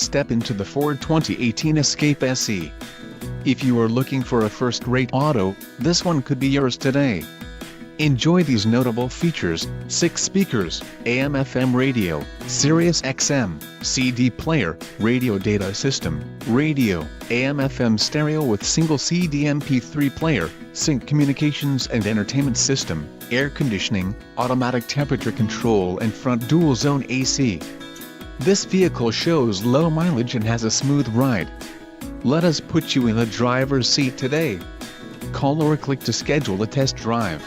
step into the Ford 2018 Escape SE. If you are looking for a first-rate auto, this one could be yours today. Enjoy these notable features: 6 speakers, AM/FM radio, Sirius XM, CD player, radio data system, radio, AM/FM stereo with single CD MP3 player, sync communications and entertainment system, air conditioning, automatic temperature control and front dual-zone AC. This vehicle shows low mileage and has a smooth ride. Let us put you in the driver's seat today. Call or click to schedule a test drive.